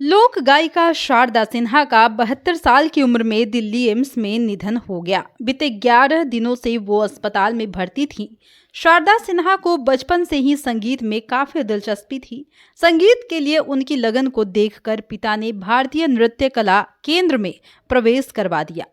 लोक गायिका शारदा सिन्हा का 72 साल की उम्र में दिल्ली एम्स में निधन हो गया। बीते 11 दिनों से वो अस्पताल में भर्ती थी। शारदा सिन्हा को बचपन से ही संगीत में काफी दिलचस्पी थी। संगीत के लिए उनकी लगन को देखकर पिता ने भारतीय नृत्य कला केंद्र में प्रवेश करवा दिया।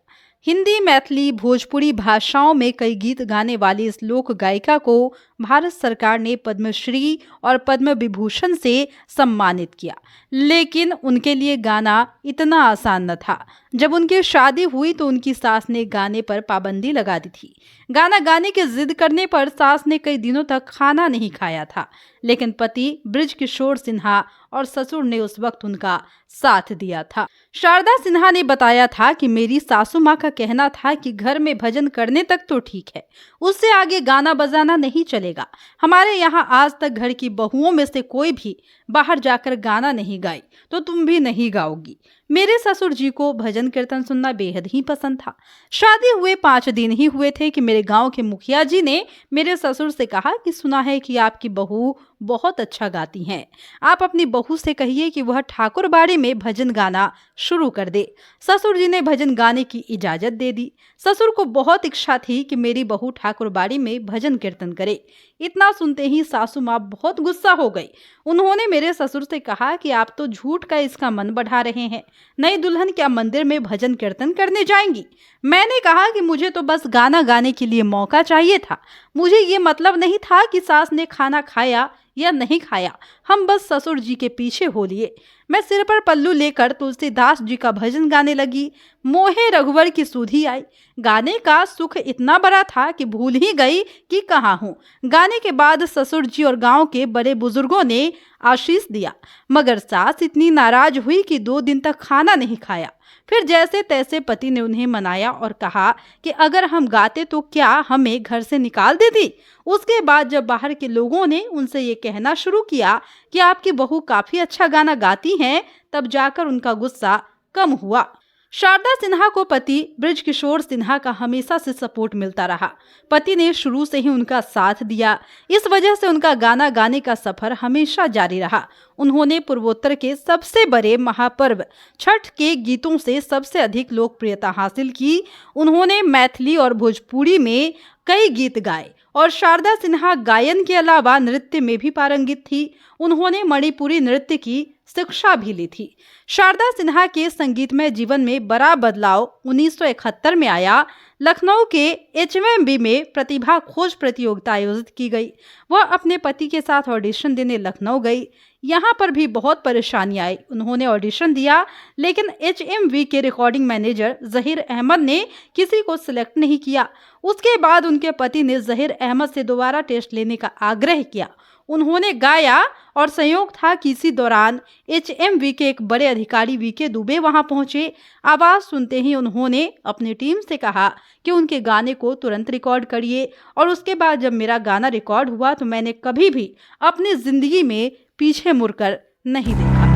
हिंदी, मैथिली, भोजपुरी भाषाओं में कई गीत गाने वाली इस लोक गायिका को भारत सरकार ने पद्मश्री और पद्म विभूषण से सम्मानित किया। लेकिन उनके लिए गाना इतना आसान न था। जब उनकी शादी हुई तो उनकी सास ने गाने पर पाबंदी लगा दी थी। गाना गाने की जिद करने पर सास ने कई दिनों तक खाना नहीं खाया था। लेकिन पति बृजकिशोर सिन्हा और ससुर ने उस वक्त उनका साथ दिया था। शारदा सिन्हा ने बताया था कि मेरी सासू माँ का कहना था कि घर में भजन करने तक तो ठीक है, उससे आगे गाना बजाना नहीं चलेगा। हमारे यहाँ आज तक घर की बहुओं में से कोई भी बाहर जाकर गाना नहीं गाई, तो तुम भी नहीं गाओगी। मेरे ससुर जी को भजन कीर्तन सुनना बेहद ही पसंद था। शादी हुए 5 दिन ही हुए थे कि मेरे गांव के मुखिया जी ने मेरे ससुर से कहा कि सुना है कि आपकी बहू बहुत अच्छा गाती हैं। आप अपनी बहू से कहिए कि वह ठाकुरबाड़ी में भजन गाना शुरू कर दे। ससुर जी ने भजन गाने की इजाजत दे दी। ससुर को बहुत इच्छा थी कि मेरी बहू ठाकुरबाड़ी में भजन कीर्तन करे। इतना सुनते ही सासू माँ बहुत गुस्सा हो गई। उन्होंने मेरे ससुर से कहा कि आप तो झूठ का इसका मन बढ़ा रहे हैं। नई दुल्हन क्या मंदिर में भजन कीर्तन करने जाएंगी? मैंने कहा कि मुझे तो बस गाना गाने के लिए मौका चाहिए था। मुझे ये मतलब नहीं था कि सास ने खाना खाया या नहीं खाया। हम बस ससुर जी के पीछे हो लिए। मैं सिर पर पल्लू लेकर तुलसीदास जी का भजन गाने लगी। मोहे रघुवर की सुधि आई। गाने का सुख इतना बड़ा था कि भूल ही गई कि कहाँ हूँ। गाने के बाद ससुर जी और गांव के बड़े बुजुर्गों ने आशीष दिया, मगर सास इतनी नाराज हुई कि 2 दिन तक खाना नहीं खाया। फिर जैसे तैसे पति ने उन्हें मनाया और कहा कि अगर हम गाते तो क्या हमें घर से निकाल देती। उसके बाद जब बाहर के लोगों ने उनसे ये कहना शुरू किया कि आपकी बहू काफी अच्छा गाना गाती हैं, तब जाकर उनका गुस्सा कम हुआ। शारदा सिन्हा को पति बृजकिशोर सिन्हा का हमेशा से सपोर्ट मिलता रहा। पति ने शुरू से ही उनका साथ दिया। इस वजह से उनका गाना गाने का सफर हमेशा जारी रहा। उन्होंने पूर्वोत्तर के सबसे बड़े महापर्व छठ के गीतों से सबसे अधिक लोकप्रियता हासिल की। उन्होंने मैथिली और भोजपुरी में कई गीत गाए और शारदा सिन्हा गायन के अलावा नृत्य में भी पारंगित थी। उन्होंने मणिपुरी नृत्य की शिक्षा भी ली थी। शारदा सिन्हा के संगीतमय जीवन में बड़ा बदलाव 1971 में आया। लखनऊ के HMV में प्रतिभा खोज प्रतियोगिता आयोजित की गई। वह अपने पति के साथ ऑडिशन देने लखनऊ गई। यहाँ पर भी बहुत परेशानी आई। उन्होंने ऑडिशन दिया, लेकिन HMV के रिकॉर्डिंग मैनेजर जहीर अहमद ने किसी को सिलेक्ट नहीं किया। उसके बाद उनके पति ने जहीर अहमद से दोबारा टेस्ट लेने का आग्रह किया। उन्होंने गाया और संयोग था कि इसी दौरान HMV के एक बड़े अधिकारी VK दुबे वहां पहुंचे। आवाज सुनते ही उन्होंने अपनी टीम से कहा कि उनके गाने को तुरंत रिकॉर्ड करिए। और उसके बाद जब मेरा गाना रिकॉर्ड हुआ तो मैंने कभी भी अपनी जिंदगी में पीछे मुड़कर नहीं देखा।